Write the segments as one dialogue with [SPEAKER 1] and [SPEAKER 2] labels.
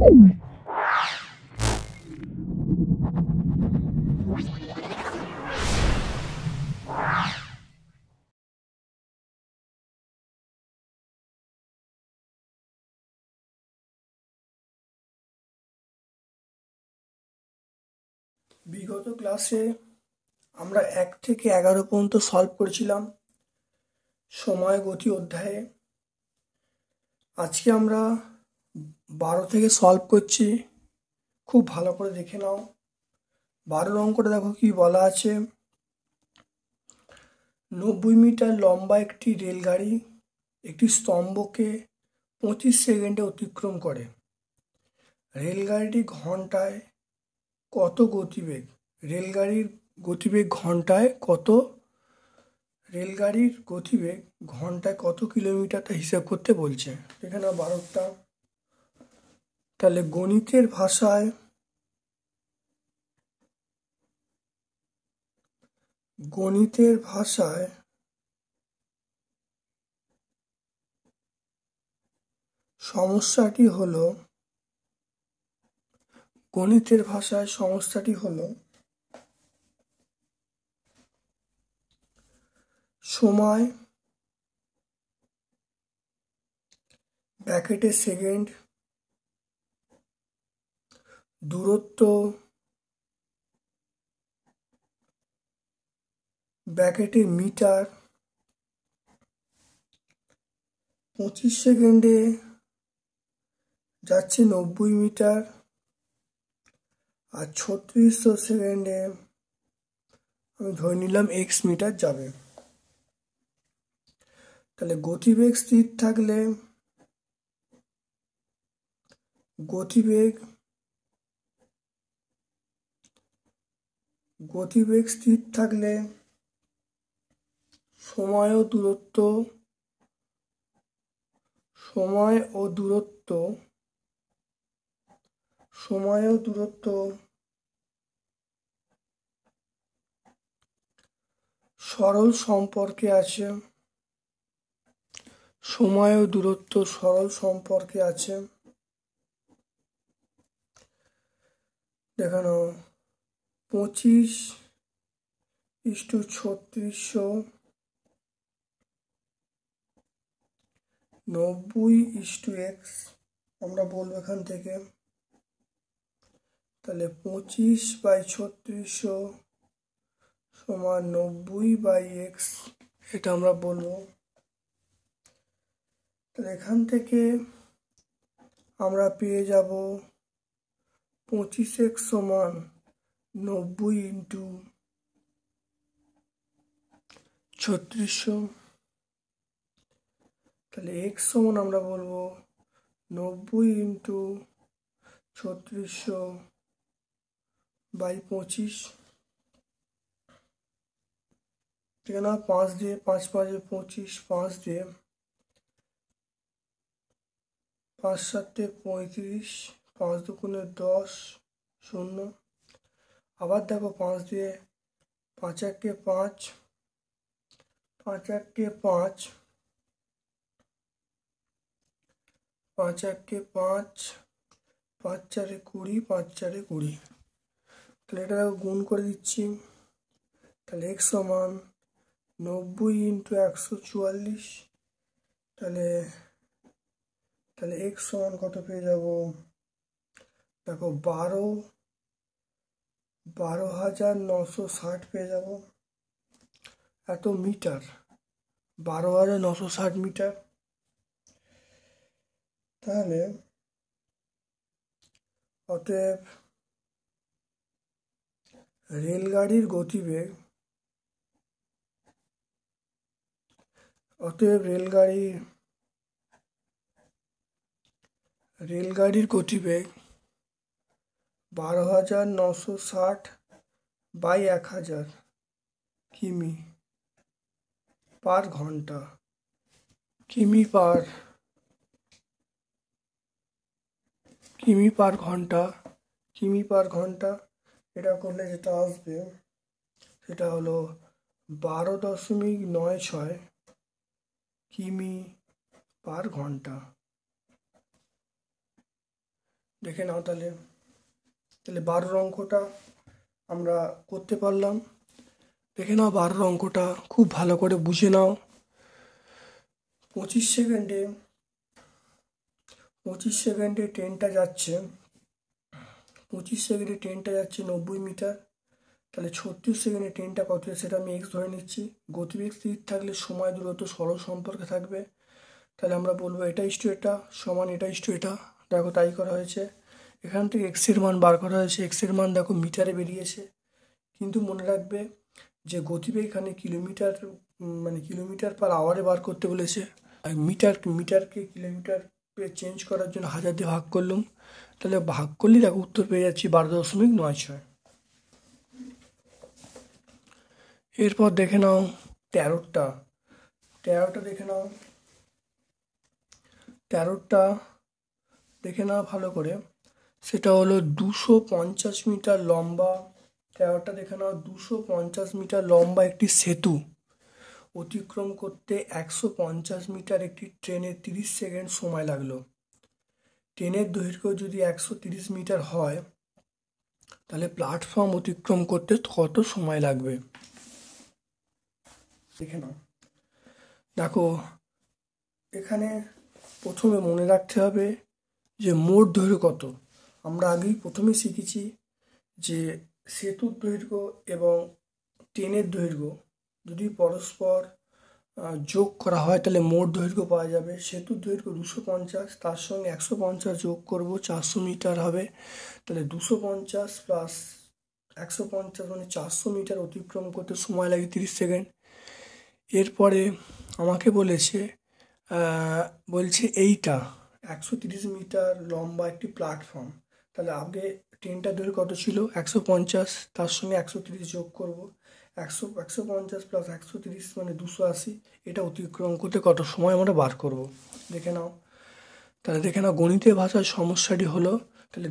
[SPEAKER 1] বিগত ক্লাসে আমরা 1 থেকে 11 পর্যন্ত সলভ করেছিলাম সময় গতি অধ্যায়ে। আজকে আমরা 12 থেকে সলভ করছি। খুব ভালো করে দেখে নাও। 12 অঙ্কটা দেখো কি বলা আছে। 90 মিটার লম্বা একটি রেলগাড়ি একটি স্তম্ভকে 25 সেকেন্ডে অতিক্রম করে। রেলগাড়িটি ঘন্টায় কত গতিবেগ? রেলগাড়ির গতিবেগ ঘন্টায় কত? রেলগাড়ির গতিবেগ ঘন্টায় কত কিলোমিটার তা হিসাব করতে বলছে। এখানে 12টা। তাহলে গণিতের ভাষায় সমস্যাটি হলো সময় ব্র্যাকেটে সেকেন্ড, দূরত্ব ব্র্যাকেটে মিটার, 25 সেকেন্ডে যাচ্ছে 90 মিটার, আর 3600 সেকেন্ডে আমি ধরে নিলাম এক্স মিটার যাবে। তাহলে গতিবেগ স্থির থাকলে সময় ও দূরত্ব সরল সম্পর্কে আছে। সময় ও দূরত্ব সরল সম্পর্কে আছে। দেখানো 25:3600, 90:x আমরা বলবো এখান থেকে। তাহলে 25/3600 সমান 90/x, এটা আমরা বলবো। তাহলে এখান থেকে আমরা পেয়ে যাব 25x সমান 90 × 3600। তাহলে x সমান আমরা বলবো 90 × 3600/25। ঠিক আছে না? 5 দিয়ে 5 5 25, 5 দিয়ে 5 7 35, 5 2 10, 0। আবার দেখো 5 দিয়ে 5 1 5, 5 1 5, 5 1 5, 5 4 20, 5 4 20। তাহলে এটা গুণ করে দিচ্ছি। তাহলে x সমান 90 × 144। তাহলে x সমান কত পেয়ে যাব? দেখো 12,960 পেয়ে যাব। এত মিটার, 12,960 মিটার। তাহলে অতএব রেলগাড়ির গতিবেগ রেলগাড়ির গতিবেগ 12,960/1000 কিমি পার ঘন্টা। কিমি পার ঘন্টা। এটা করলে যেটা আসবে সেটা হলো 12.96 কিমি পার ঘন্টা। দেখে নাও তাহলে। তাহলে 12 অঙ্কটা আমরা করতে পারলাম। দেখে নাও 12 অঙ্কটা খুব ভালো করে বুঝে নাও। 25 সেকেন্ডে 25 সেকেন্ডে ট্রেনটা যাচ্ছে 90 মিটার। তাহলে 36 সেকেন্ডে ট্রেনটা কত, সেটা আমি এক্স ধরে নিচ্ছি। গতিবেগ স্থির থাকলে সময় দূরত্ব সরল সম্পর্কে থাকবে। তাহলে আমরা বলবো এটা ইস্টু এটা সমান এটা ইস্টু এটা। দেখো তাই করা হয়েছে। এখান থেকে এক্সের মান বার করা হয়েছে। এক্সের মান দেখো মিটারে বেরিয়েছে। কিন্তু মনে রাখবে যে গতিবেগ এখানে কিলোমিটার মানে কিলোমিটার পার আওয়ারে বার করতে বলেছে। আর মিটারকে কিলোমিটার চেঞ্জ করার জন্য 1000 দিয়ে ভাগ করলাম। তাহলে ভাগ করলেই দেখো উত্তর পেয়ে যাচ্ছি 12.96। এরপর দেখে নাও 13টা। দেখে নাও। 13টা দেখে নাও ভালো করে। সেটা হলো 250 মিটার লম্বা। 13টা দেখে নাও 250 মিটার লম্বা একটি সেতু অতিক্রম করতে 150 মিটার একটি ট্রেনের 30 সেকেন্ড সময় লাগলো। ট্রেনের দৈর্ঘ্য যদি 130 মিটার হয় তাহলে প্ল্যাটফর্ম অতিক্রম করতে কত সময় লাগবে দেখে নাও। দেখো এখানে প্রথমে মনে রাখতে হবে যে মোট দৈর্ঘ্য কত। আমরা আগেই প্রথমে শিখেছি যে সেতুর দৈর্ঘ্য এবং ট্রেনের দৈর্ঘ্য যদি পরস্পর যোগ করা হয় তাহলে মোট দৈর্ঘ্য পাওয়া যাবে। সেতুর দৈর্ঘ্য 250, তার সঙ্গে 150 যোগ করব 400 মিটার হবে। তাহলে 250 প্লাস 150 মানে 400 মিটার অতিক্রম করতে সময় লাগে 30 সেকেন্ড। এরপরে আমাকে বলছে এইটা 130 মিটার লম্বা একটি প্ল্যাটফর্ম। তাহলে আগে ট্রেনটার দৈর্ঘ্য কত ছিল 150, তার সঙ্গে 130 যোগ করব। 150 প্লাস 130 মানে 280। এটা অতিক্রম করতে কত সময় আমরা বার করব দেখে নাও। তাহলে দেখে নাও গণিতের ভাষায় সমস্যাটি হলো তাহলে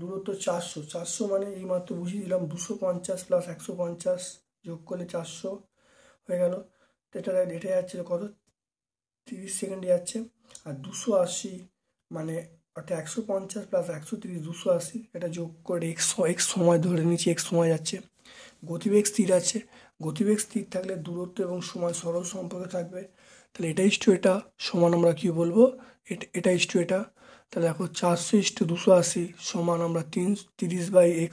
[SPEAKER 1] দূরত্ব 400 মানে এইমাত্র বুঝিয়ে দিলাম 250 প্লাস 150 যোগ করলে 400 হয়ে গেল। এটা যাচ্ছে কত 30 সেকেন্ডে যাচ্ছে। আর 280 মানে অর্থাৎ 150 প্লাস 130 280 এটা যোগ করে এক্স সময় ধরে নিচ্ছি, এক্স সময় যাচ্ছে। গতিবেগ স্থির আছে। গতিবেগ স্থির থাকলে দূরত্ব এবং সময় সরল সম্পর্কে থাকবে। তাহলে এটা ইস্টু এটা সমান আমরা কি বলবো এটা ইস্টু এটা। তাহলে দেখো 400:280 সমান আমরা 30/x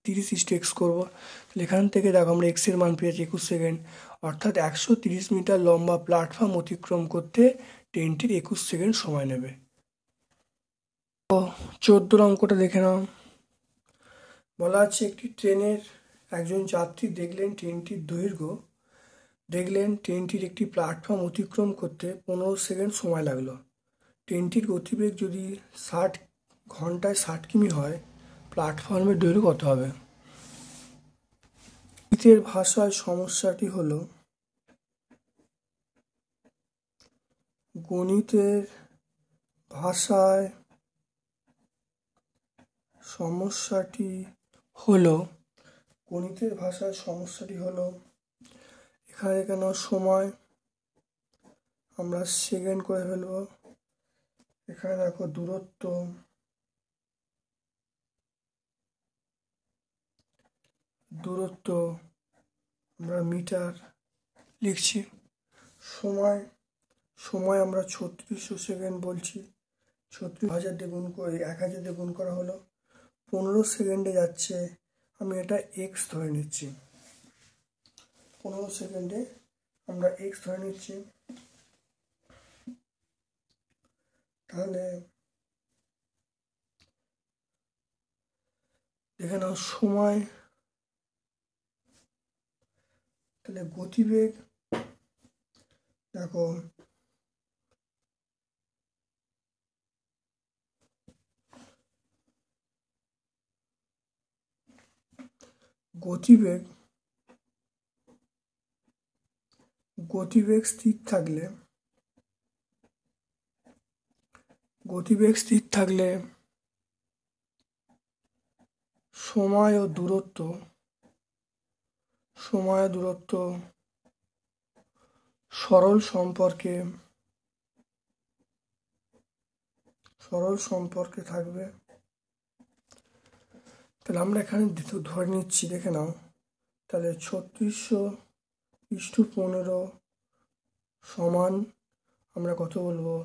[SPEAKER 1] 30:x করবো। তাহলে এখান থেকে দেখো আমরা এক্সের মান পেয়েছি 21 সেকেন্ড। অর্থাৎ 130 মিটার লম্বা প্ল্যাটফর্ম অতিক্রম করতে ট্রেনটির 21 সেকেন্ড সময় নেবে। তো 14 অঙ্কটা দেখে নাও। বলা আছে একটি ট্রেনের একজন যাত্রী দেখলেন ট্রেনটির একটি প্ল্যাটফর্ম অতিক্রম করতে 15 সেকেন্ড সময় লাগলো। ট্রেনটির গতিবেগ যদি ঘন্টায় 60 কিমি হয় প্ল্যাটফর্মের দৈর্ঘ্য কত হবে। গণিতের ভাষায় সমস্যাটি হলো এখানে কেন সময় আমরা সেকেন্ড করে ফেলবো। এখানে দেখো দূরত্ব আমরা মিটার লিখছি। সময় আমরা 3600 সেকেন্ড বলছি। 36,000 দিয়ে গুণ করে 1000 দিয়ে গুণ করা হলো 15 সেকেন্ডে যাচ্ছে। আমি এটা এক্স ধরে নিচ্ছি। 15 সেকেন্ডে আমরা এক্স ধরে নিচ্ছি। তাহলে দেখে নাও সময় তাহলে গতিবেগ দেখো গতিবেগ স্থির থাকলে সময় ও দূরত্ব সরল সম্পর্কে থাকবে। তাহলে আমরা এখানে ধরে নিচ্ছি, দেখে নাও, তাহলে 3600/15 সমান আমরা কত বলবো,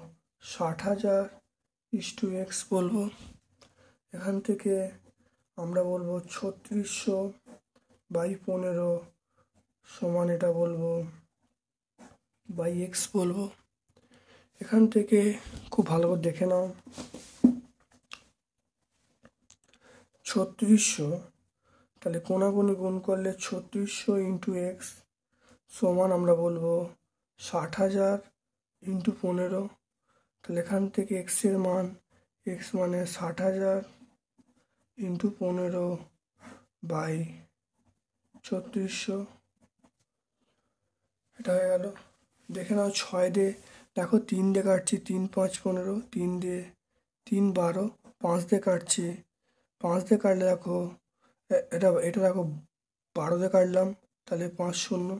[SPEAKER 1] 60,000/x বলবো। এখান থেকে আমরা বলবো 3600/15 সমান এটা বলবো x বলবো। এখান থেকে খুব ভালো করে দেখে নাও, 3600, তাহলে কোনাকুনি গুণ করলে 3600 × x সমান আমরা বলবো 60,000/15। তাহলে এখান থেকে x মানে 60,000/15/3600, এটা হয়ে গেল। দেখে নাও 6 দিয়ে, দেখো 3 দিয়ে কাটছি, 3 5 15, 3 দিয়ে 3 12, 5 দিয়ে কাটছি, 5 দিয়ে কাটলে দেখো এটা এটা দেখো 12 দিয়ে কাটলাম, তাহলে 5 0।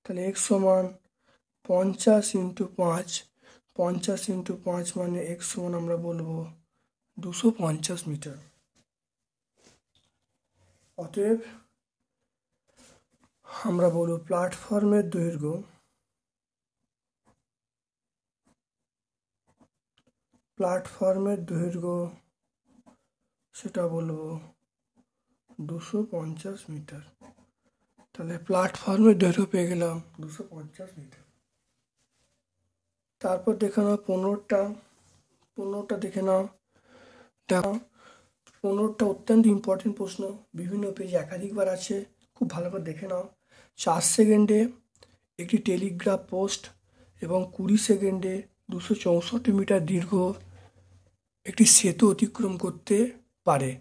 [SPEAKER 1] তাহলে x সমান 50 × 5, 50 × 5 মানে x সমান আমরা বলবো 250 মিটার। অতএব আমরা বলবো প্ল্যাটফর্মের দৈর্ঘ্য সেটা বলবো 250 মিটার। তাহলে প্ল্যাটফর্মের দৈর্ঘ্য পেয়ে গেলাম 250 মিটার। তারপর দেখে নাও 15টা দেখে নাও। দেখো 15টা অত্যন্ত ইম্পর্টেন্ট প্রশ্ন, বিভিন্ন পেজে একাধিকবার আছে, খুব ভালো করে দেখে নাও। 4 সেকেন্ডে একটি টেলিগ্রাফ পোস্ট এবং 20 সেকেন্ডে 264 মিটার দীর্ঘ একটি সেতু অতিক্রম করতে পারে।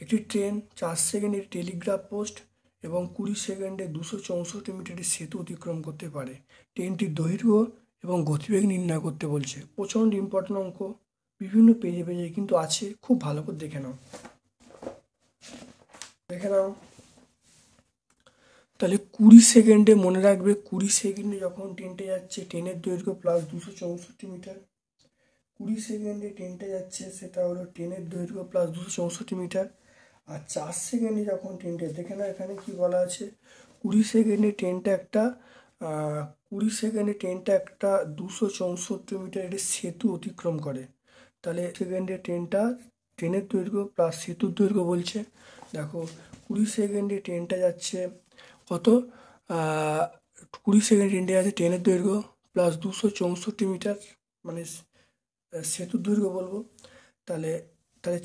[SPEAKER 1] একটি ট্রেন 4 সেকেন্ডে টেলিগ্রাফ পোস্ট এবং 20 সেকেন্ডে 264 মিটারের সেতু অতিক্রম করতে পারে। ট্রেনটির দৈর্ঘ্য এবং গতিবেগ নির্ণয় করতে বলছে। প্রচণ্ড ইম্পর্টেন্ট অঙ্ক, বিভিন্ন পেজে কিন্তু আছে, খুব ভালো করে দেখে নাও। তাহলে 20 সেকেন্ডে মনে রাখবে, 20 সেকেন্ডে যখন ট্রেনটা যাচ্ছে, ট্রেনের দৈর্ঘ্য প্লাস 264 মিটার। 20 সেকেন্ডে ট্রেনটা যাচ্ছে, সেটা হলো ট্রেনের দৈর্ঘ্য প্লাস 264 মিটার। আর 4 সেকেন্ডে যখন ট্রেনটা, দেখে না এখানে কি বলা আছে, 20 সেকেন্ডে ট্রেনটা একটা 264 মিটার একটি সেতু অতিক্রম করে। তাহলে সেকেন্ডে ট্রেনের দৈর্ঘ্য প্লাস সেতুর দৈর্ঘ্য বলছে। দেখো 20 সেকেন্ডে ট্রেনটা যাচ্ছে কত, 20 সেকেন্ডে ট্রেনটা যাচ্ছে, ট্রেনের দৈর্ঘ্য প্লাস 264 মিটার মানে সেতুর দৈর্ঘ্য বলবো। তাহলে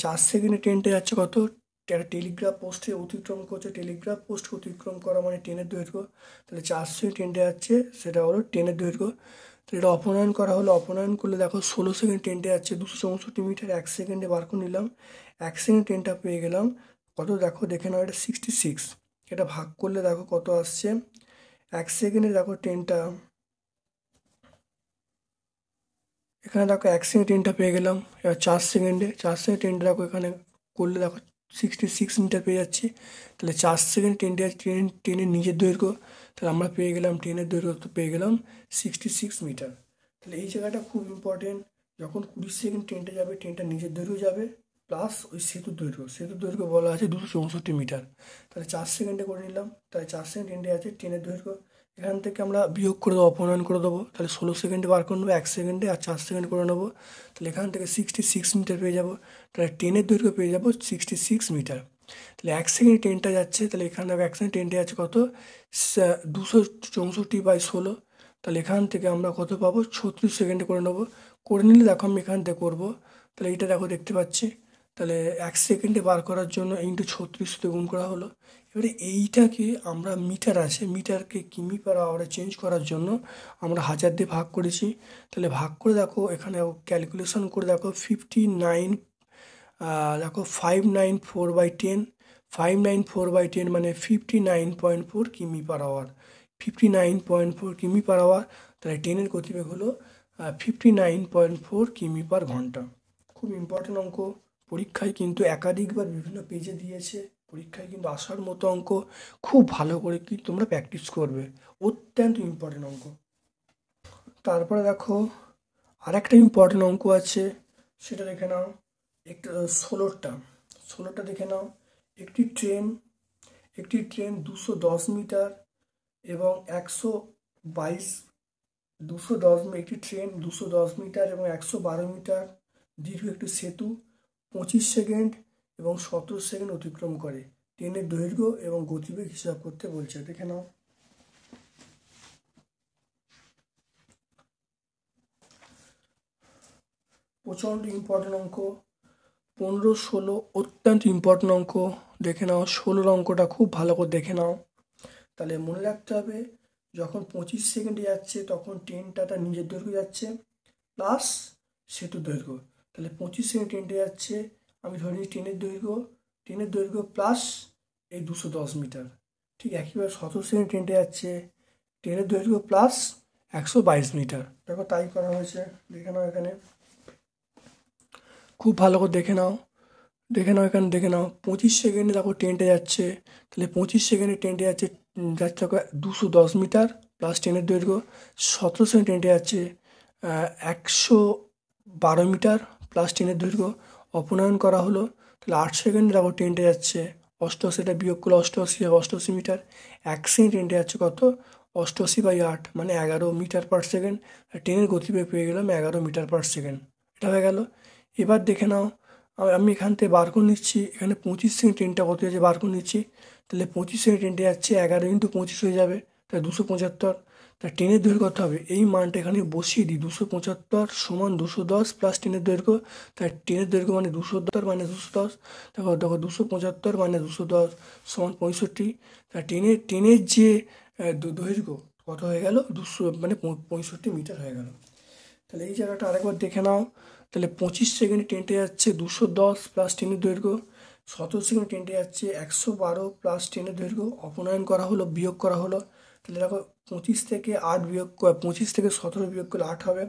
[SPEAKER 1] 4 সেকেন্ডে ট্রেনটা যাচ্ছে কত, একটা টেলিগ্রাফ পোস্টে অতিক্রম করছে, টেলিগ্রাফ পোস্ট অতিক্রম করা মানে ট্রেনের দৈর্ঘ্য। তাহলে 4 সেকেন্ড ট্রেনটা যাচ্ছে, সেটা হলো ট্রেনের দৈর্ঘ্য। তো এটা অপনয়ন করা হলো, অপনয়ন করলে দেখো 16 সেকেন্ড ট্রেনটা যাচ্ছে 264 মিটার, 1 সেকেন্ডে বার করে নিলাম, 1 সেকেন্ড ট্রেনটা পেয়ে গেলাম কত, দেখো দেখে নাও, এটা 66। এটা ভাগ করলে দেখো কত আসছে, 1 সেকেন্ডে দেখো ট্রেনটা, এখানে দেখো 1 সেকেন্ড ট্রেনটা পেয়ে গেলাম। এবার 4 সেকেন্ডে ট্রেনটা দেখো এখানে করলে দেখো 66 মিটার পেয়ে যাচ্ছি। তাহলে 4 সেকেন্ড ট্রেনের নিজের দৈর্ঘ্য, তাহলে আমরা পেয়ে গেলাম ট্রেনের দৈর্ঘ্য পেয়ে গেলাম 66 মিটার। তাহলে এই জায়গাটা খুব ইম্পর্টেন্ট, যখন 20 সেকেন্ড ট্রেনটা যাবে, ট্রেনটা নিজের দৈর্ঘ্য যাবে প্লাস ওই সেতুর দৈর্ঘ্য বলা আছে 264 মিটার। তাহলে 4 সেকেন্ডে করে নিলাম, তাহলে 4 সেকেন্ড ট্রেনটা আছে, ট্রেনের দৈর্ঘ্য এখান থেকে আমরা বিয়োগ করে দেবো, অপনয়ন করে দেবো। তাহলে 16 সেকেন্ডে বার করে নেবো, 1 সেকেন্ডে, আর 4 সেকেন্ড করে নেবো। তাহলে এখান থেকে 66 মিটার পেয়ে যাবো। তাহলে ট্রেনের দৈর্ঘ্য পেয়ে যাবো 66 মিটার। তাহলে 1 সেকেন্ডে ট্রেনটা যাচ্ছে, তাহলে এখানে দেখো 1 সেকেন্ড ট্রেনটা যাচ্ছে কত, 264/16। তাহলে এখান থেকে আমরা কত পাবো, 36 সেকেন্ডে করে নেবো। করে নিলে দেখো আমি এখান থেকে করবো, তাহলে এইটা দেখো দেখতে পাচ্ছি। তাহলে 1 সেকেন্ডে বার করার জন্য ইন্টু 36 গুণ করা হলো। এবারে এইটাকে আমরা মিটারকে কিমি পার আওয়ারে চেঞ্জ করার জন্য আমরা 1000 দিয়ে ভাগ করেছি। তাহলে ভাগ করে দেখো, এখানে ক্যালকুলেশন করে দেখো 59, দেখো 594/10, 594/10 মানে 59.4 কিমি পার আওয়ার, 59.4 কিমি পার আওয়ার। তাহলে ট্রেনের গতিবেগ হলো 59.4 কিমি পার ঘন্টা। খুব ইম্পর্টেন্ট অঙ্ক, পরীক্ষায় কিন্তু একাধিকবার বিভিন্ন পেজে দিয়েছে, পরীক্ষায় কিন্তু আসার মতো অঙ্ক, খুব ভালো করে কি তোমরা প্র্যাকটিস করবে, অত্যন্ত ইম্পর্টেন্ট অঙ্ক। তারপরে দেখো আরেকটা ইম্পর্টেন্ট অঙ্ক আছে, সেটা দেখে নাও। একটু 16টা দেখে নাও। একটি ট্রেন 210 মিটার এবং 122 একটি ট্রেন 210 মিটার এবং 112 মিটার দীর্ঘ একটি সেতু 25 সেকেন্ড এবং 17 সেকেন্ড অতিক্রম করে। ট্রেনের দৈর্ঘ্য এবং গতিবেগ হিসাব করতে বলছে, দেখে নাও। প্রচণ্ড ইম্পর্টেন্ট অঙ্ক। 15, 16 অত্যন্ত ইম্পর্টেন্ট অঙ্ক। দেখে নাও 16 অঙ্কটা খুব ভালো করে দেখে নাও। তাহলে মনে রাখতে হবে, যখন 25 সেকেন্ডে যাচ্ছে তখন ট্রেনটা তার নিজের দৈর্ঘ্য যাচ্ছে প্লাস সেতুর দৈর্ঘ্য। তাহলে 25 সেকেন্ড ট্রেনটা যাচ্ছে, আমি ধরে নিই ট্রেনের দৈর্ঘ্য প্লাস এই 210 মিটার। ঠিক একইভাবে 17 সেকেন্ড ট্রেনটা যাচ্ছে, ট্রেনের দৈর্ঘ্য প্লাস 122 মিটার। দেখো তাই করা হয়েছে, দেখে নাও এখানে খুব ভালো করে দেখে নাও। এখানে দেখে নাও 25 সেকেন্ডে দেখো ট্রেনটা যাচ্ছে, তাহলে 25 সেকেন্ডে ট্রেনটা যাচ্ছে যাচ্ছে 210 মিটার প্লাস ট্রেনের দৈর্ঘ্য। 17 সেকেন্ড ট্রেনটা যাচ্ছে 112 মিটার প্লাস ট্রেনের দৈর্ঘ্য। অপনয়ন করা হলো, তাহলে 8 সেকেন্ডে দেখো ট্রেনটা যাচ্ছে 88, বিয়োগ করলে 88 মিটার। 1 সেকেন্ড ট্রেনটা যাচ্ছে কত, 88/8 মানে 11 মিটার/সেকেন্ড। ট্রেনের গতিবেগ পেয়ে গেলাম 11 মিটার/সেকেন্ড। এটা হয়ে গেল। এবার দেখে নাও, আমি এখান থেকে বার করে নিচ্ছি, এখানে 25 সেকেন্ড ট্রেনটা কত আছে বার করে নিচ্ছি। তাহলে 25 সেকেন্ড ট্রেনটা যাচ্ছে 11 × 25 হয়ে যাবে, তাহলে 275। তা ট্রেনের দৈর্ঘ্য কত হবে, এই মানটা এখানে বসিয়ে দিই। 275 সমান 210 প্লাস ট্রেনের দৈর্ঘ্য। তাই ট্রেনের দৈর্ঘ্য মানে 210 - 210। দেখো 275 - 210 সমান 65। তা ট্রেনের যে দৈর্ঘ্য কত হয়ে গেল, 200 মানে 65 মিটার হয়ে গেল। তাহলে এই জায়গাটা আরেকবার দেখে নাও। তাহলে 25 সেকেন্ডে ট্রেনটা যাচ্ছে 210 প্লাস ট্রেনের দৈর্ঘ্য। 17 সেকেন্ড ট্রেনটা যাচ্ছে 112 প্লাস ট্রেনের দৈর্ঘ্য। অপনয়ন করা হলো, বিয়োগ করা হলো। তাহলে দেখো 25 থেকে 17 বিয়োগ করলে 8 হবে।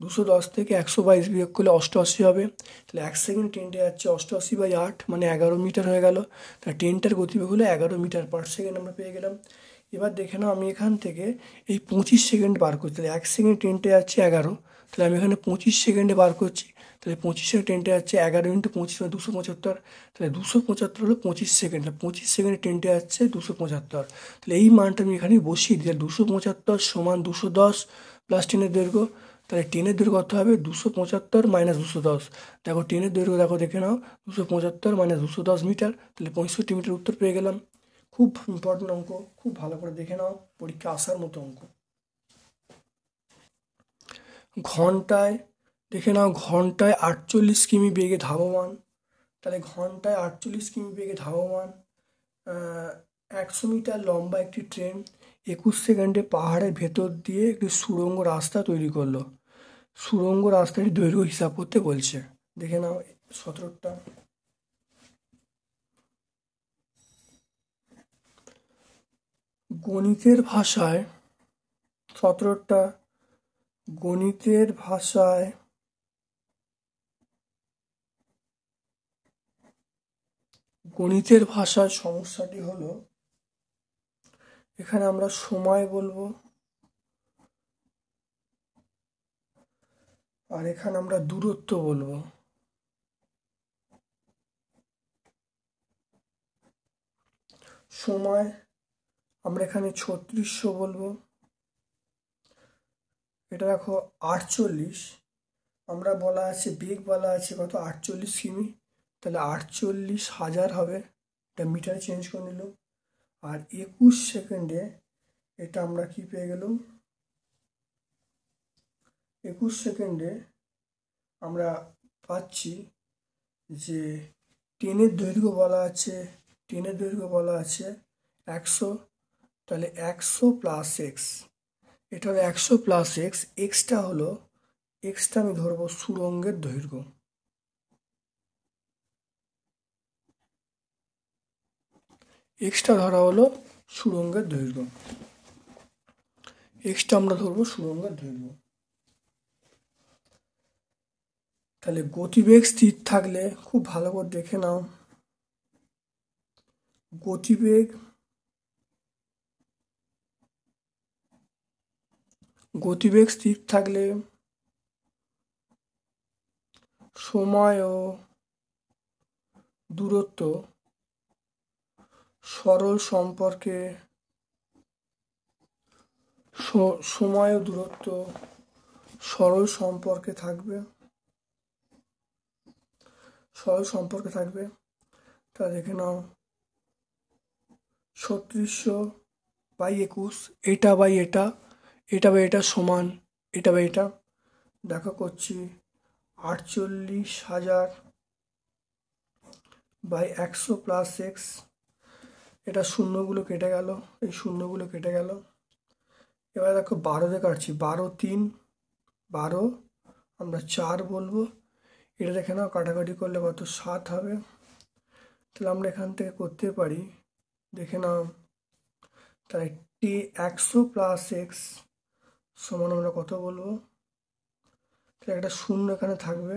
[SPEAKER 1] 210 থেকে 122 বিয়োগ করলে 88 হবে। তাহলে 1 সেকেন্ড ট্রেনটা যাচ্ছে 88/8 মানে 11 মিটার হয়ে গেল। তাহলে ট্রেনটার গতিবেগ হলো 11 মিটার/সেকেন্ড আমরা পেয়ে গেলাম। এবার দেখে নাও, আমি এখান থেকে এই 25 সেকেন্ড বার করছি। তাহলে 1 সেকেন্ড ট্রেনটা যাচ্ছে 11, তাহলে আমি এখানে 25 সেকেন্ডে বার করছি। তাহলে 25 সেকেন্ড ট্রেনটা যাচ্ছে 11 × 25 মানে 275। তাহলে 275 হলো 25 সেকেন্ড। 25 সেকেন্ডে ট্রেনটা যাচ্ছে 275। তাহলে এই মানটা আমি এখানে বসিয়ে দিই। 275 সমান 210 প্লাস ট্রেনের দৈর্ঘ্য। তাহলে ট্রেনের দৈর্ঘ্য কত হবে, 275 - 210। দেখো ট্রেনের দৈর্ঘ্য দেখো দেখে নাও, 275 - 210 মিটার। তাহলে 65 মিটার উত্তর পেয়ে গেলাম। খুব ইম্পর্টেন্ট অঙ্ক, খুব ভালো করে দেখে নাও, পরীক্ষা আসার মতো অঙ্ক। ঘন্টায় দেখে নাও, ঘন্টায় 48 কিমি বেগে ধাবমান। তাহলে ঘন্টায় 48 কিমি বেগে ধাবমান 100 মিটার লম্বা একটি ট্রেন 21 সেকেন্ডে পাহাড়ের ভেতর দিয়ে একটি সুড়ঙ্গ রাস্তা তৈরি করলো। সুড়ঙ্গ রাস্তাটির দৈর্ঘ্য হিসাব করতে বলছে, দেখে নাও 17টা। গণিতের ভাষায় 17টা গণিতের ভাষায় সমস্যাটি হলো, এখানে আমরা সময় বলবো আর এখানে আমরা দূরত্ব বলবো। সময় আমরা এখানে 3600 বলবো। এটা দেখো 48, আমরা বলা আছে বেগ বলা আছে কত 48 কিমি, তাহলে 48,000 হবে। এটা মিটারে চেঞ্জ করে নিল। আর 21 সেকেন্ডে এটা আমরা কি পেয়ে গেলাম, 21 সেকেন্ডে আমরা পাচ্ছি যে ট্রেনের দৈর্ঘ্য বলা আছে 100। তাহলে 100 প্লাস এক্স, এটা হলো 100 প্লাস এক্স। এক্সটা আমি ধরবো সুড়ঙ্গের দৈর্ঘ্য। এক্সটা ধরা হলো সুড়ঙ্গের দৈর্ঘ্য। এক্সটা আমরা ধরবো সুড়ঙ্গের দৈর্ঘ্য। তাহলে গতিবেগ স্থির থাকলে খুব ভালো করে দেখে নাও, গতিবেগ গতিবেগ স্থির থাকলে সময় ও দূরত্ব সরল সম্পর্কে সময় ও দূরত্ব সরল সম্পর্কে থাকবে তা দেখে নাও 3600/21 এটা বাই এটা সমান এটা বাই এটা দেখা করছি 48,000/100 প্লাস এক্স। এটা শূন্যগুলো কেটে গেল, এই শূন্যগুলো কেটে গেল। এবার দেখো 12 দিয়ে কাটছি, 12 3 12, আমরা 4 বলবো। এটা দেখে নাও কাটাকাটি করলে কত 7 হবে। তাহলে আমরা এখান থেকে করতে পারি, দেখে নাও, তাহলে 100 প্লাস এক্স সমান আমরা কত বলবো। তাহলে একটা শূন্য এখানে থাকবে,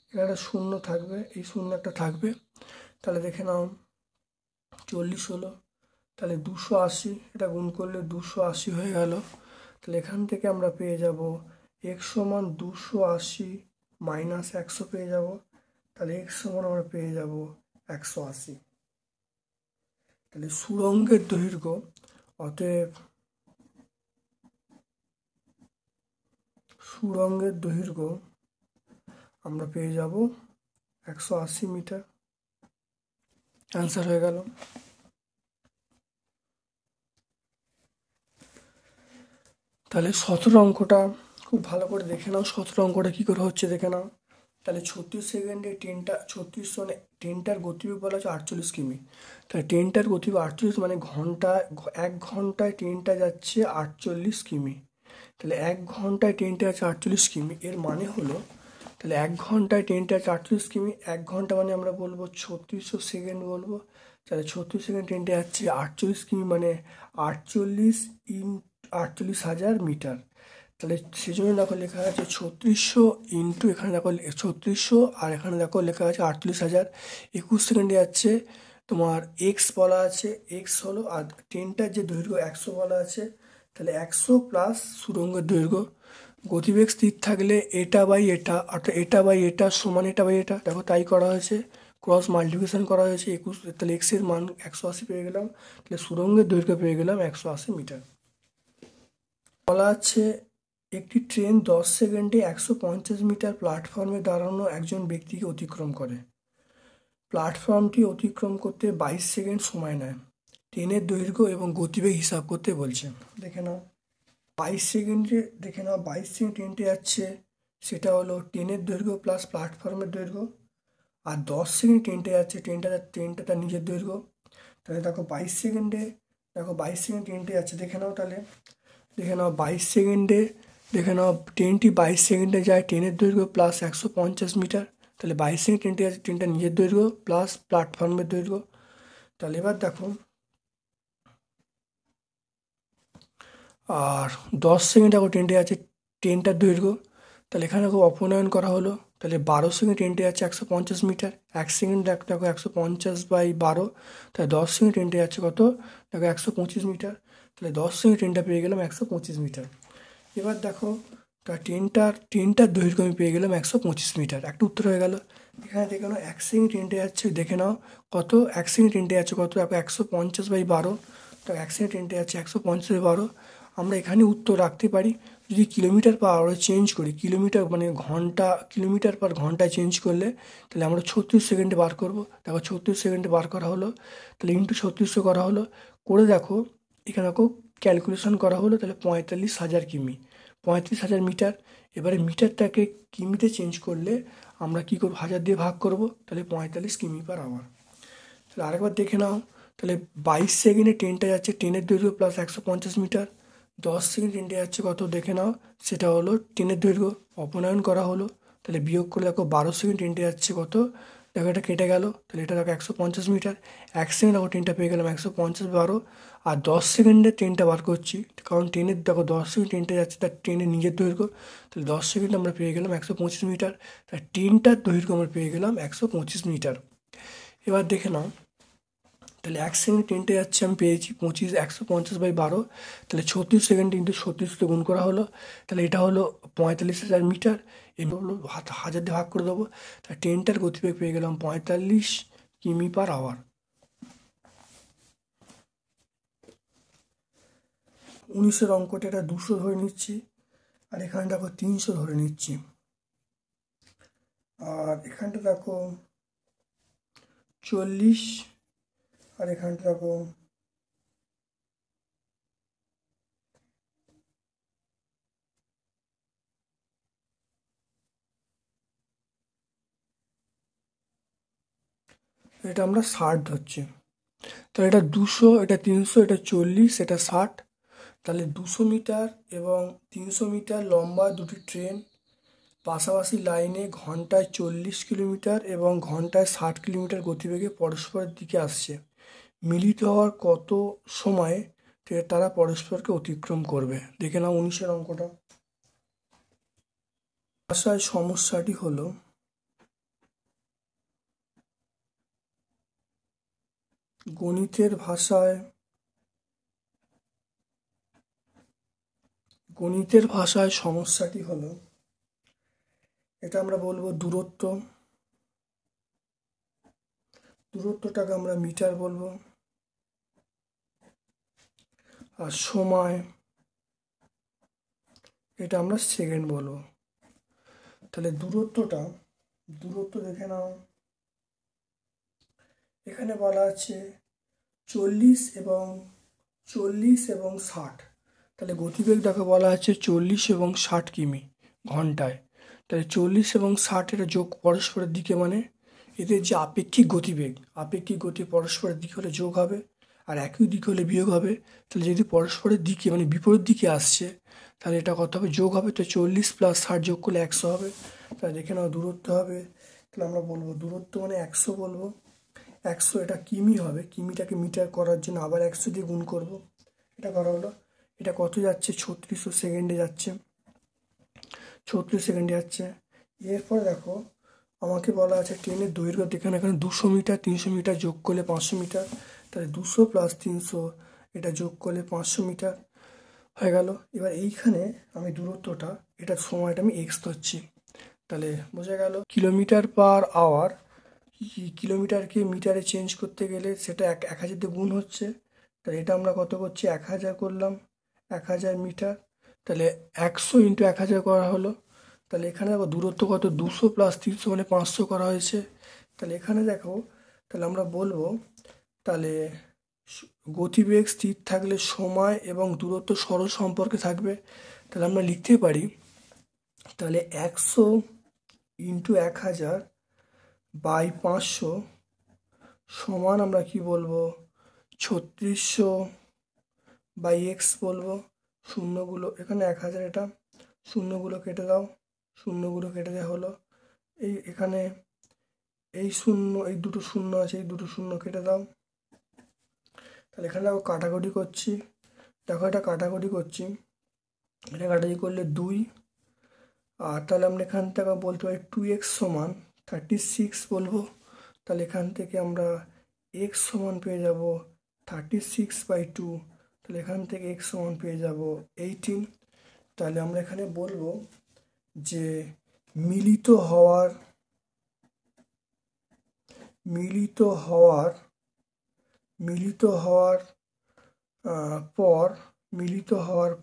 [SPEAKER 1] এখানে একটা শূন্য থাকবে, এই শূন্য একটা থাকবে। তাহলে দেখে নাও 40 হলো, তাহলে 280, এটা গুণ করলে 280 হয়ে গেল। তাহলে এখান থেকে আমরা পেয়ে যাব এক্স সমান 280 মাইনাস 100 পেয়ে যাব। তাহলে এক্স সমান আমরা পেয়ে যাব 180। তাহলে সুড়ঙ্গের দৈর্ঘ্য, অতএব সুড়ঙ্গের দৈর্ঘ্য আমরা পেয়ে যাব 180 মিটার। অ্যান্সার হয়ে গেল। তাহলে 17 অঙ্কটা খুব ভালো করে দেখে নাও। 17 অঙ্কটা কী করে হচ্ছে দেখে নাও। তাহলে 36 সেকেন্ডে ট্রেনটার গতিবেগ বলা হচ্ছে 48 কিমি। তাহলে ট্রেনটার গতিবেগ 48 মানে 1 ঘন্টায় ট্রেনটা যাচ্ছে 48 কিমি। তাহলে 1 ঘন্টায় ট্রেনটা যাচ্ছে 48 কিমি, এর মানে হলো, তাহলে 1 ঘন্টায় ট্রেনটা যাচ্ছে 48 কিমি, 1 ঘন্টা মানে আমরা বলবো 3600 সেকেন্ড বলবো। তাহলে 36 সেকেন্ড ট্রেনটা যাচ্ছে 48 কিমি, মানে 48,000 মিটার। তাহলে সেই জন্য দেখো লেখা আছে 3600 ইন্টু, এখানে দেখো 3600, আর এখানে দেখো লেখা আছে 48,021 সেকেন্ডে যাচ্ছে তোমার এক্স বলা আছে, এক্স হলো, আর ট্রেনটার যে দৈর্ঘ্য 100 বলা আছে। তাহলে 100 প্লাস সুড়ঙ্গের দৈর্ঘ্য, গতিবেগ স্থির থাকলে এটা বাই এটা, অর্থাৎ এটা বাই এটা সমান এটা বাই এটা। দেখো তাই করা হয়েছে, ক্রস মাল্টিপ্লিকেশন করা হয়েছে 21। তাহলে এক্সের মান 180 পেয়ে গেলাম। তাহলে সুড়ঙ্গের দৈর্ঘ্য পেয়ে গেলাম 180 মিটার। বলা আছে একটি ট্রেন 10 সেকেন্ডে 150 মিটার প্ল্যাটফর্মে দাঁড়ানো একজন ব্যক্তিকে অতিক্রম করে। প্ল্যাটফর্মটি অতিক্রম করতে 22 সেকেন্ড সময় নেয়। ট্রেনের দৈর্ঘ্য এবং গতিবেগ হিসাব করতে বলছে। দেখে নাও 22 সেকেন্ডে, দেখে নাও 22 সেকেন্ড ট্রেনটি যাচ্ছে, সেটা হলো ট্রেনের দৈর্ঘ্য প্লাস প্ল্যাটফর্মের দৈর্ঘ্য। আর 10 সেকেন্ড ট্রেনটা যাচ্ছে, ট্রেনটা তার নিজের দৈর্ঘ্য। তাহলে দেখো 22 সেকেন্ডে, দেখো 22 সেকেন্ড ট্রেনটি যাচ্ছে, দেখে নাও। তাহলে দেখে নাও 22 সেকেন্ডে, দেখে নাও ট্রেনটি 22 সেকেন্ডে যায়, ট্রেনের দৈর্ঘ্য প্লাস 150 মিটার। তাহলে 22 সেকেন্ড ট্রেনটি আছে, ট্রেনটা নিজের দৈর্ঘ্য প্লাস প্ল্যাটফর্মের দৈর্ঘ্য। তাহলে এবার দেখো, আর 10 সেকেন্ড দেখো ট্রেনটি আছে, ট্রেনটার দৈর্ঘ্য। তাহলে এখানে দেখো অপনয়ন করা হলো। তাহলে 12 সেকেন্ড ট্রেনটি আছে 150 মিটার, 1 সেকেন্ড দেখো 150/12, তাহলে 10 সেকেন্ড ট্রেনটি যাচ্ছে কত দেখো 125 মিটার। তাহলে 10 সেকেন্ড ট্রেনটা পেয়ে গেলাম 125 মিটার। এবার দেখো তা ট্রেনটার দৈর্ঘ্য আমি পেয়ে গেলাম 125 মিটার। একটা উত্তর হয়ে গেল। এখানে দেখে নাও 1 সেকেন্ড ট্রেনটা যাচ্ছে, দেখে নাও কত 1 সেকেন্ড ট্রেনটা যাচ্ছে কত দেখো 150/12। তো 1 সেকেন্ড ট্রেনটা যাচ্ছে 150/12। আমরা এখানে উত্তর রাখতে পারি, যদি কিলোমিটার পার আওয়ারে চেঞ্জ করি, কিলোমিটার মানে কিলোমিটার পার ঘন্টায় চেঞ্জ করলে, তাহলে আমরা 36 সেকেন্ডে বার করব। দেখো 36 সেকেন্ডে বার করা হলো, তাহলে ইন্টু 3600 করা হলো, করে দেখো এখানে দেখো ক্যালকুলেশন করা হলো, তাহলে 45,000 কিমি, 35,000 মিটার। এবারে মিটারটাকে কিমিতে চেঞ্জ করলে আমরা কী করবো, 1000 দিয়ে ভাগ করব, তাহলে 45 কিমি/আওয়ার। তাহলে আরেকবার দেখে নাও, তাহলে 22 সেকেন্ডে ট্রেনটা যাচ্ছে, ট্রেনের দৈর্ঘ্য প্লাস 150 মিটার। 10 সেকেন্ড ট্রেনটা যাচ্ছে কত দেখে নাও, সেটা হলো ট্রেনের দৈর্ঘ্য, অপনয়ন করা হলো। তাহলে বিয়োগ করে দেখো 12 সেকেন্ড ট্রেনটা যাচ্ছে কত দেখো, এটা কেটে গেল, তাহলে এটা দেখো 150 মিটার। 1 সেকেন্ড দেখো ট্রেনটা পেয়ে গেলাম 150/12। আর 10 সেকেন্ডে ট্রেনটা বার করছি, কারণ ট্রেনের দেখো 10 সেকেন্ড ট্রেনটা যাচ্ছে, তার ট্রেনের নিজের দৈর্ঘ্য। তাহলে 10 সেকেন্ড আমরা পেয়ে গেলাম 125 মিটার। তার ট্রেনটার দৈর্ঘ্য আমরা পেয়ে গেলাম 125 মিটার। এবার দেখে নাও তাহলে 1 সেকেন্ড ট্রেনটা যাচ্ছে, আমি পেয়েছি 150/12, তাহলে 36 সেকেন্ড ইন্টু 36 গুণ করা হলো, তাহলে এটা হলো 45,000 মিটার। এবার হলো হাজার দিয়ে ভাগ করে দেবো, তাহলে ট্রেনটার গতিবেগ পেয়ে গেলাম 45 কিমি/আওয়ার। 19-এর অঙ্কটা এটা 200 ধরে নিচ্ছি, আর এখানে দেখো 300 ধরে নিচ্ছি, আর এখানটা দেখো 40, আর এখানটা দেখো এটা আমরা 60 ধরছি। তাহলে এটা 200, এটা 300, এটা 40, এটা 60। তাহলে 200 মিটার এবং 300 মিটার লম্বা দুটি ট্রেন পাশাপাশি লাইনে ঘন্টায় 40 কিলোমিটার এবং ঘন্টায় 60 কিলোমিটার গতিবেগে পরস্পরের দিকে আসছে। মিলিত হওয়ার কত সময়ে তারা পরস্পরকে অতিক্রম করবে? দেখে নাও 19-এর অঙ্কটা। ভাষায় সমস্যাটি হলো গণিতের ভাষায় সমস্যাটি হলো, এটা আমরা বলবো দূরত্বটাকে আমরা মিটার বলবো, আর সময় এটা আমরা সেকেন্ড বলবো। তাহলে দূরত্ব দেখে নাও, এখানে বলা আছে 40 এবং 60, তাহলে গতিবেগ দেখো বলা আছে 40 এবং 60 কিমি ঘন্টায়। তাহলে 40 এবং 60 এটা যোগ পরস্পরের দিকে, মানে এদের যে আপেক্ষিক গতি পরস্পরের দিকে হলে যোগ হবে, আর একই দিকে হলে বিয়োগ হবে। তাহলে যদি পরস্পরের দিকে মানে বিপরীত দিকে আসছে, তাহলে এটা কত হবে? যোগ হবে। তো 40 + 60 যোগ করলে 100 হবে। তাহলে দেখে নাও দূরত্ব হবে, তাহলে আমরা বলবো দূরত্ব মানে 100 বলবো। 100 এটা কিমি হবে, কিমিটাকে মিটার করার জন্য আবার 100 দিয়ে গুণ করব। এটা করা হলো। এটা কত যাচ্ছে? 3600 সেকেন্ডে যাচ্ছে, 36 সেকেন্ডে যাচ্ছে। এরপরে দেখো আমাকে বলা আছে ট্রেনের দৈর্ঘ্য, এখানে 200 মিটার, 300 মিটার যোগ করলে 500 মিটার, তাহলে 200 + 300 এটা যোগ করলে 500 মিটার হয়ে গেল। এবার এইখানে আমি দূরত্বটা, এটার সময়টা আমি এক্স ধরছি, তাহলে বোঝা গেল কিলোমিটার/আওয়ার। কিলোমিটারকে মিটারে চেঞ্জ করতে গেলে সেটা 1000 দিয়ে গুণ হচ্ছে, তাহলে এটা আমরা কত করছি? 1000 করলাম, 1000 মিটার। তাহলে 100 × 1000 করা হলো। তাহলে এখানে দেখো দূরত্ব কত? 200 + 300 মানে 500 করা হয়েছে। তাহলে এখানে দেখো, তাহলে আমরা বলবো, তাহলে গতিবেগ স্থির থাকলে সময় এবং দূরত্ব সরল সম্পর্কে থাকবে। তাহলে আমরা লিখতে পারি, তাহলে 100 × 1000/500 সমান আমরা কি বলবো? 3600/x বলবো। শূন্যগুলো এখানে 1000, এটা শূন্যগুলো কেটে দাও, শূন্যগুলো কেটে দেওয়া হলো। এখানে এই শূন্য, এই দুটো শূন্য আছে, এই দুটো শূন্য কেটে দাও। তাহলে এখানে দেখো কাটাকুটি করছি, এটা কাটাকুটি করলে 2, আর তাহলে আমরা এখান থেকে বলতে পারি 2x সমান 36 বলবো। তাহলে এখান থেকে আমরা x সমান পেয়ে যাব 36/2, তাহলে এখান থেকে x সমান পেয়ে যাব 18। তাহলে আমরা এখানে বলবো যে মিলিত হওয়ার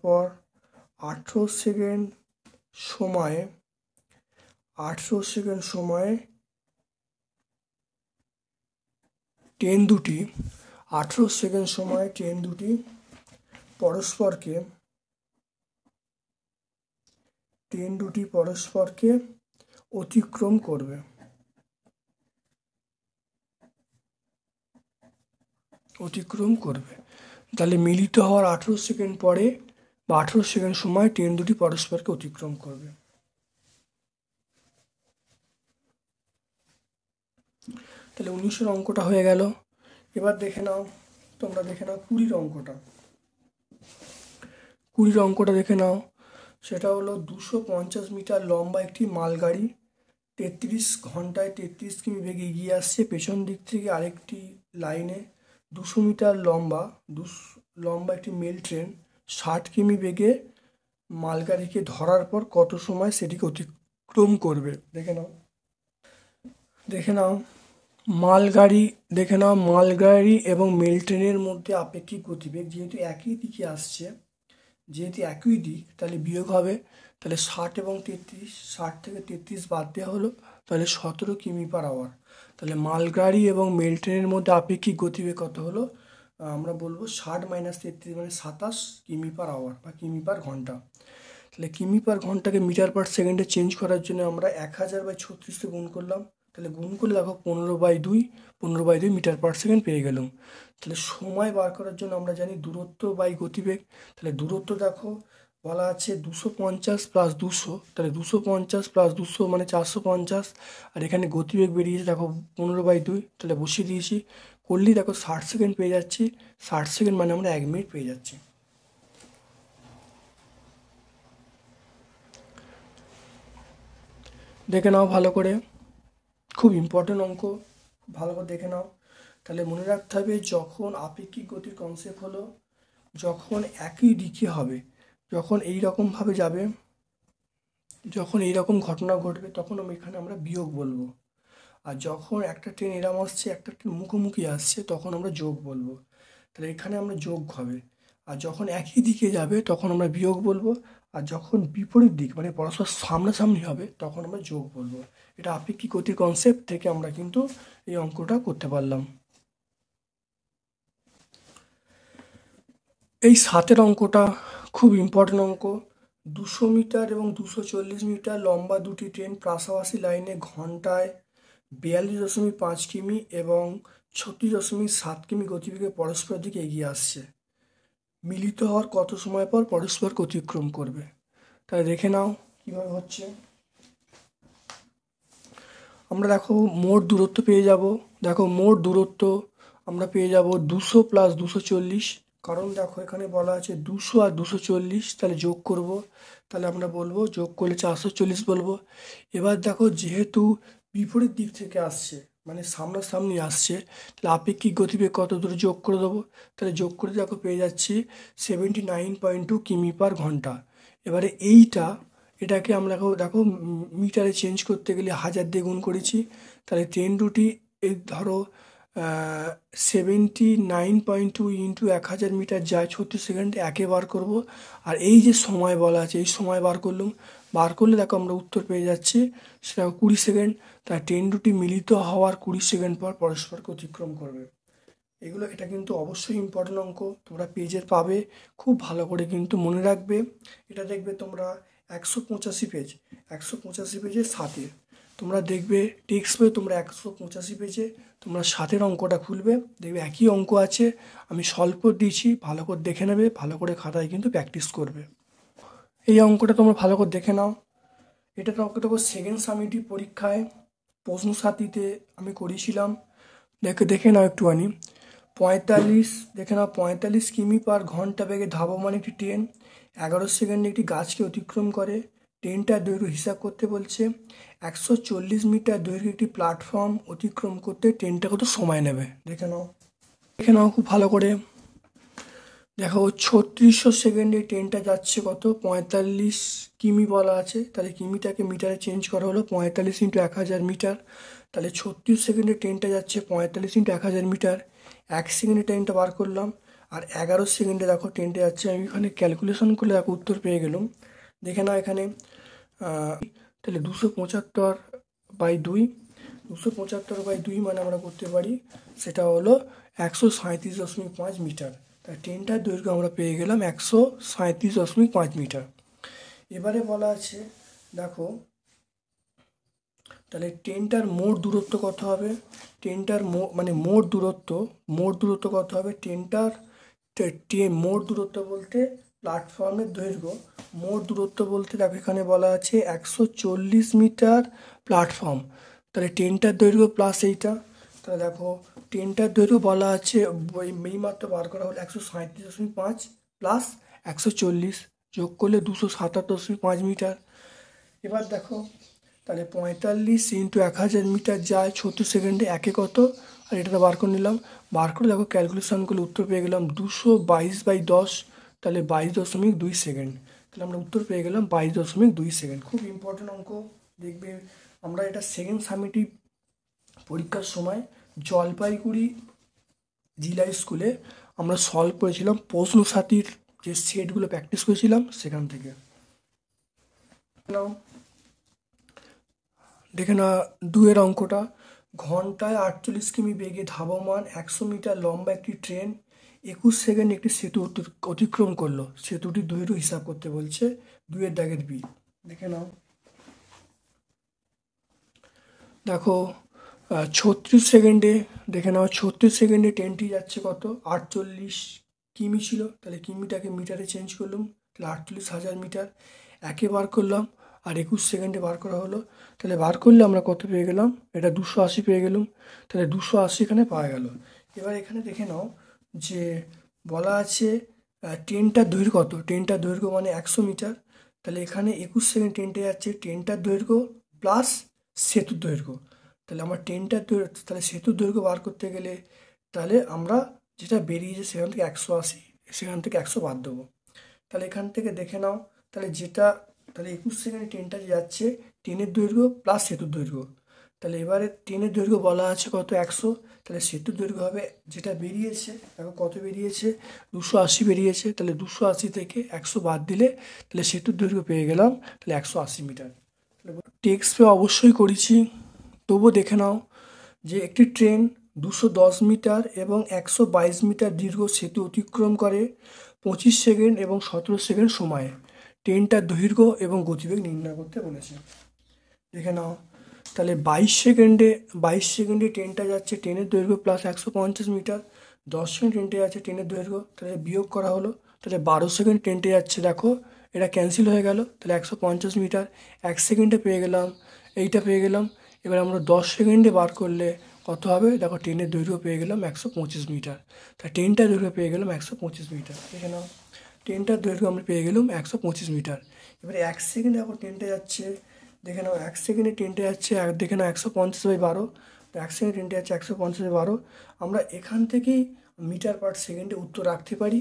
[SPEAKER 1] পর 18 সেকেন্ড সময়ে ট্রেন দুটি পরস্পরকে অতিক্রম করবে। তাহলে মিলিত হওয়ার 18 সেকেন্ড পরে বা 18 সেকেন্ড সময় ট্রেন দুটি পরস্পরকে অতিক্রম করবে। তাহলে 19-এর অঙ্কটা হয়ে গেল। এবার তোমরা দেখে নাও 20-র অঙ্কটা দেখে নাও। সেটা হলো 250 মিটার লম্বা একটি মালগাড়ি ঘন্টায় 33 কিমি বেগে এগিয়ে আসছে। পেছন দিক থেকে আরেকটি লাইনে 200 মিটার লম্বা একটি মেল ট্রেন 60 কিমি বেগে মালগাড়িকে ধরার পর কত সময় সেটিকে অতিক্রম করবে? দেখে নাও মালগাড়ি এবং মেল ট্রেনের মধ্যে আপেক্ষিক গতিবেগ যেহেতু একই দিকে আসছে, যেহেতু একই দিক, তাহলে বিয়োগ হবে। তাহলে 60 এবং 33, 60 থেকে 33 বাদ দেওয়া হলো, তাহলে 17 কিমি/আওয়ার। তাহলে মালগাড়ি এবং মেল ট্রেনের মধ্যে আপেক্ষিক গতিবেগ কত হলো? আমরা বলবো 60 - 33 মানে 27 কিমি/আওয়ার বা কিমি/ঘন্টা। তাহলে কিমি/ঘন্টাকে মিটার/সেকেন্ডে চেঞ্জ করার জন্য আমরা 1000/36 গুণ করলাম। তাহলে গুণ করলে দেখো 15/2 মিটার/সেকেন্ড পেয়ে গেলাম। তাহলে সময় বার করার জন্য আমরা জানি দূরত্ব/গতিবেগ। তাহলে দূরত্ব দেখো বলা আছে 250 + 200, তাহলে 250 + 200 মানে 450, আর এখানে গতিবেগ বেরিয়েছে দেখো 15/2, তাহলে বসিয়ে দিয়েছি। করলেই দেখো 60 সেকেন্ড পেয়ে যাচ্ছি। 60 সেকেন্ড মানে আমরা 1 মিনিট পেয়ে যাচ্ছি। দেখে নাও ভালো করে, খুব ইম্পর্টেন্ট অঙ্ক, ভালো করে দেখে নাও। তাহলে মনে রাখতে হবে যখন আপেক্ষিক গতির কনসেপ্ট হলো যখন একই দিকে হবে, যখন এই রকমভাবে যাবে, যখন এই রকম ঘটনা ঘটবে তখন এখানে আমরা বিয়োগ বলবো। আর যখন একটা ট্রেন এরম আসছে, একটা ট্রেন মুখোমুখি আসছে, তখন আমরা যোগ বলবো। তাহলে এখানে আমরা যোগ হবে। আর যখন একই দিকে যাবে তখন আমরা বিয়োগ বলবো। আর যখন বিপরীত দিক মানে পরস্পর সামনাসামনি হবে তখন আমরা যোগ বলবো। এটা আপেক্ষিক গতির কনসেপ্ট থেকে আমরা কিন্তু এই অঙ্কটা করতে পারলাম। এই 7 অঙ্কটা খুব ইম্পর্টেন্ট অঙ্ক। 200 মিটার এবং 240 মিটার লম্বা দুটি ট্রেন পাশাপাশি লাইনে ঘন্টায় 42.5 কিমি এবং 36.7 কিমি গতিবেগে পরস্পর দিকে এগিয়ে আসছে। মিলিত হওয়ার কত সময় পর পরস্পরকে অতিক্রম করবে? তাহলে দেখে নাও কিভাবে হচ্ছে। আমরা দেখো মোট দূরত্ব পেয়ে যাব। দেখো মোট দূরত্ব আমরা পেয়ে যাব 200 + 240, কারণ দেখো এখানে বলা আছে 200 আর 240, তাহলে যোগ করব। তাহলে আমরা বলবো যোগ করলে 440 বলবো। এবার দেখো যেহেতু বিপরীত দিক থেকে আসছে মানে সামনাসামনি আসছে, তাহলে আপেক্ষিক গতিবেগ কত দূরে যোগ করে দেবো। তাহলে যোগ করে দেখো পেয়ে যাচ্ছি 79.2 কিমি/ঘন্টা। এবারে এটাকে আমরা দেখো মিটারে চেঞ্জ করতে গেলে 1000 দিয়ে গুণ করেছি। তাহলে ট্রেন দুটি এই ধরো 79.2 ইন্টু 1000 মিটার যায় 36 সেকেন্ডে, একে বার করবো। আর এই যে সময় বলা আছে এই সময় বার করলে দেখো আমরা উত্তর পেয়ে যাচ্ছি সেটা 20 সেকেন্ড। তাই ট্রেন দুটি মিলিত হওয়ার 20 সেকেন্ড পর পরস্পরকে অতিক্রম করবে। এটা কিন্তু অবশ্যই ইম্পর্টেন্ট অঙ্ক, তোমরা পেজে পাবে, খুব ভালো করে কিন্তু মনে রাখবে। এটা দেখবে তোমরা 185 পেজ, 185 পেজে 7 তোমরা দেখবে টেক্সট বই, তোমরা 185 পেজে তোমরা 7 অঙ্কটা খুলবে, দেখবে একই অঙ্ক আছে, আমি সলভ করে দিয়েছি, ভালো করে দেখে নেবে, ভালো করে খাতায় কিন্তু প্র্যাকটিস করবে। এই অঙ্কটা তোমরা ভালো করে দেখে নাও। এটা দেখো সেকেন্ড সামিটিভ পরীক্ষায় প্রশ্ন সাথীতে আমি করেছিলাম। দেখে নাও একটুখানি। 45 কিমি/ঘন্টা বেগে ধাবমান একটি ট্রেন 11 সেকেন্ডে একটি গাছকে অতিক্রম করে। ট্রেনটার দৈর্ঘ্য হিসাব করতে বলছে। 140 মিটার দৈর্ঘ্যের একটি প্ল্যাটফর্ম অতিক্রম করতে ট্রেনটা কত সময় নেবে? দেখে নাও খুব ভালো করে। দেখো 3600 সেকেন্ডে ট্রেনটা যাচ্ছে কত? 45 কিমি বলা আছে, তাহলে কিমিটাকে মিটারে চেঞ্জ করা হলো 45 × 1000 মিটার। তাহলে 36 সেকেন্ডে ট্রেনটা যাচ্ছে 45 × 1000 মিটার। 1 সেকেন্ডে ট্রেনটা বার করলাম। আর 11 সেকেন্ডে দেখো ট্রেনটা যাচ্ছে, আমি এখানে ক্যালকুলেশন করলে দেখো উত্তর পেয়ে গেলাম। দেখে নাও এখানে তাহলে 275/2, 275/2 মানে আমরা করতে পারি সেটা হলো 137.5 মিটার। তাই ট্রেনটার দৈর্ঘ্য আমরা পেয়ে গেলাম 137.5 মিটার। এবারে বলা আছে দেখো তাহলে ট্রেনটার মোট দূরত্ব কত হবে? ট্রেনটার মোট দূরত্ব কত হবে? মোট দূরত্ব বলতে প্ল্যাটফর্মের দৈর্ঘ্য, মোট দূরত্ব বলতে দেখো এখানে বলা আছে 140 মিটার প্ল্যাটফর্ম, তাহলে ট্রেনটার দৈর্ঘ্য প্লাস এইটা। তাহলে দেখো ট্রেনটার দৈর্ঘ্য বলা আছে এই মাত্র বার করা হলো 137.5 প্লাস 140 যোগ করলে 277.5 মিটার। এবার দেখো তাহলে 45 ইন্টু 1000 মিটার যায় 36 সেকেন্ডে, একে কত, আর এটা বার করে নিলাম। বার করে দেখো ক্যালকুলেশন করলে উত্তর পেয়ে গেলাম 222/10, তাহলে 22.2 সেকেন্ড। তাহলে আমরা উত্তর পেয়ে গেলাম 22.2 সেকেন্ড। খুব ইম্পর্টেন্ট অঙ্ক, দেখবে আমরা এটা সেকেন্ড সামেটিভ পরীক্ষার সময় জলপাইগুড়ি জিলা স্কুলে আমরা সলভ করেছিলাম, প্রশ্ন সাথীর যে সেটগুলো প্র্যাকটিস করেছিলাম সেখান থেকে। দেখে না 2-এর অঙ্কটা, ঘন্টায় 48 কিমি বেগে ধাবমান 100 মিটার লম্বা একটি ট্রেন 21 সেকেন্ড একটি সেতু অতিক্রম করলো, সেতুটির দৈর্ঘ্য হিসাব করতে বলছে। 2-এর দাগের বি। দেখে নাও, দেখো 36 সেকেন্ডে, দেখে নাও 36 সেকেন্ডে ট্রেনটি যাচ্ছে কত, 48 কিমি ছিল, তাহলে কিমিটাকে মিটারে চেঞ্জ করলাম, তাহলে 48,000 মিটার। একে বার করলাম আর 21 সেকেন্ডে বার করা হলো, তাহলে বার করলে আমরা কত পেয়ে গেলাম, এটা 280 পেয়ে গেলাম। তাহলে 280 এখানে পাওয়া গেল। এবার এখানে দেখে নাও যে বলা আছে ট্রেনটার দৈর্ঘ্য কত, ট্রেনটার দৈর্ঘ্য মানে 100 মিটার, তাহলে এখানে 21 সেকেন্ড ট্রেনটা যাচ্ছে, ট্রেনটার দৈর্ঘ্য প্লাস সেতুর দৈর্ঘ্য, তাহলে আমার ট্রেনটার দৈর্ঘ্য, তাহলে সেতুর দৈর্ঘ্য বার করতে গেলে তাহলে আমরা যেটা বেরিয়েছে সেখান থেকে 180, সেখান থেকে 100 বাদ দেবো। তাহলে এখান থেকে দেখে নাও, তাহলে যেটা, তাহলে 21 সেকেন্ডে ট্রেনটা যাচ্ছে, ট্রেনের দৈর্ঘ্য প্লাস সেতুর দৈর্ঘ্য, তাহলে এবারে ট্রেনের দৈর্ঘ্য বলা আছে কত 100, তাহলে সেতুর দৈর্ঘ্য হবে যেটা বেরিয়েছে, দেখো কত বেরিয়েছে 280 বেরিয়েছে, তাহলে 280 থেকে 100 বাদ দিলে তাহলে সেতুর দৈর্ঘ্য পেয়ে গেলাম তাহলে 180 মিটার। তাহলে টেক্সট পে অবশ্যই করেছি, তবুও দেখে নাও যে একটি ট্রেন 210 মিটার এবং 122 মিটার দীর্ঘ সেতু অতিক্রম করে 25 সেকেন্ড এবং 17 সেকেন্ড সময়ে, ট্রেনটার দৈর্ঘ্য এবং গতিবেগ নির্ণয় করতে বলেছে। দেখে নাও, তাহলে 22 সেকেন্ডে ট্রেনটা যাচ্ছে, ট্রেনের দৈর্ঘ্য প্লাস 150 মিটার, 10 সেকেন্ড ট্রেনটা যাচ্ছে ট্রেনের দৈর্ঘ্য, তাহলে বিয়োগ করা হলো, তাহলে 12 সেকেন্ড ট্রেনটা যাচ্ছে, দেখো এটা ক্যান্সেল হয়ে গেল, তাহলে 150 মিটার, 1 সেকেন্ডে পেয়ে গেলাম, এইটা পেয়ে গেলাম। এবার আমরা 10 সেকেন্ডে বার করলে কত হবে, দেখো ট্রেনের দৈর্ঘ্য পেয়ে গেলাম 125 মিটার, তা ট্রেনটার দৈর্ঘ্য পেয়ে গেলাম 125 মিটার। দেখে নাও, ট্রেনটার দৈর্ঘ্য আমরা পেয়ে গেলাম 125 মিটার। এবারে 1 সেকেন্ডে এখন ট্রেনটা যাচ্ছে, দেখে নাও 1 সেকেন্ডে ট্রেনটা যাচ্ছে, দেখে নাও 150/12, তো 1 সেকেন্ড ট্রেনটা যাচ্ছে 150/12। আমরা এখান থেকেই মিটার পার সেকেন্ডে উত্তর রাখতে পারি,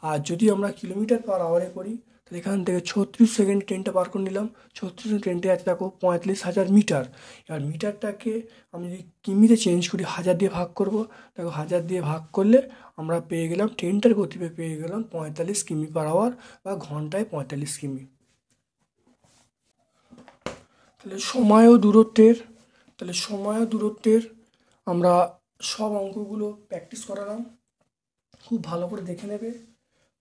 [SPEAKER 1] আর যদি আমরা কিলোমিটার পার আওয়ারে করি তাহলে এখান থেকে 36 সেকেন্ড ট্রেনটা বার করে নিলাম, 36 সেকেন্ড ট্রেনটা যাচ্ছে দেখো 45,000 মিটার। এবার মিটারটাকে আমি যদি কিমিতে চেঞ্জ করি, 1000 দিয়ে ভাগ করব, দেখো 1000 দিয়ে ভাগ করলে আমরা পেয়ে গেলাম ট্রেনটার গতিবেগ পেয়ে গেলাম 45 কিমি পার আওয়ার, বা ঘন্টায় 45 কিমি। তাহলে সময় ও দূরত্বের আমরা সব অঙ্কগুলো প্র্যাকটিস করালাম, খুব ভালো করে দেখে নেবে।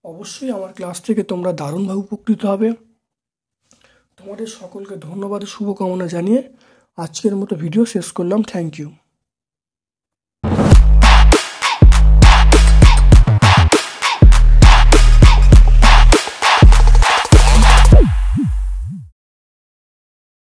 [SPEAKER 1] অবশ্যই আমার ক্লাস থেকে তোমরা দারুণভাবে উপকৃত হবে। তোমাদের সকলকে ধন্যবাদ ও শুভকামনা জানিয়ে আজকের মতো ভিডিও শেষ করলাম। Thank you.